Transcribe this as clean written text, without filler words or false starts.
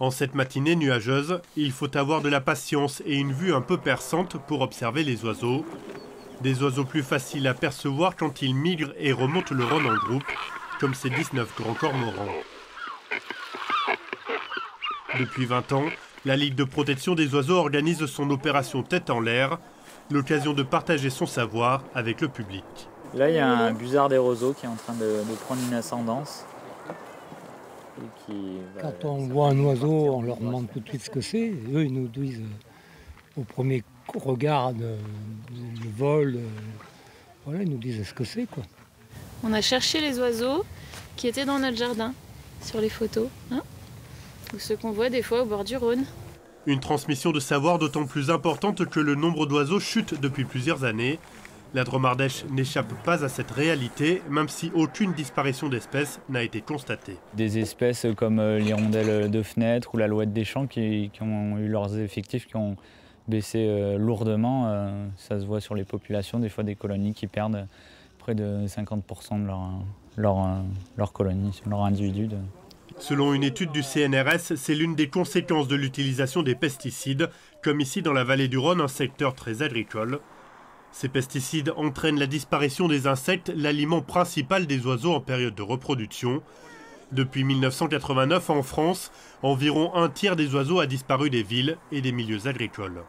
En cette matinée nuageuse, il faut avoir de la patience et une vue un peu perçante pour observer les oiseaux. Des oiseaux plus faciles à percevoir quand ils migrent et remontent le Rhône en groupe, comme ces 19 grands cormorans. Depuis 20 ans, la Ligue de protection des oiseaux organise son opération Tête en l'air, l'occasion de partager son savoir avec le public. Là, il y a un busard des roseaux qui est en train de prendre une ascendance. Quand on voit un oiseau, on leur demande tout de suite ce que c'est. Eux, ils nous disent au premier regard le vol, voilà, ils nous disent ce que c'est, quoi. On a cherché les oiseaux qui étaient dans notre jardin, sur les photos, ou ceux qu'on voit des fois au bord du Rhône. Une transmission de savoir d'autant plus importante que le nombre d'oiseaux chute depuis plusieurs années. La Dromardèche n'échappe pas à cette réalité, même si aucune disparition d'espèces n'a été constatée. Des espèces comme l'hirondelle de fenêtre ou l'alouette des champs qui ont eu leurs effectifs qui ont baissé lourdement. Ça se voit sur les populations, des fois des colonies qui perdent près de 50% de leur colonie, leur individu. Selon une étude du CNRS, c'est l'une des conséquences de l'utilisation des pesticides, comme ici dans la vallée du Rhône, un secteur très agricole. Ces pesticides entraînent la disparition des insectes, l'aliment principal des oiseaux en période de reproduction. Depuis 1989 en France, environ un tiers des oiseaux a disparu des villes et des milieux agricoles.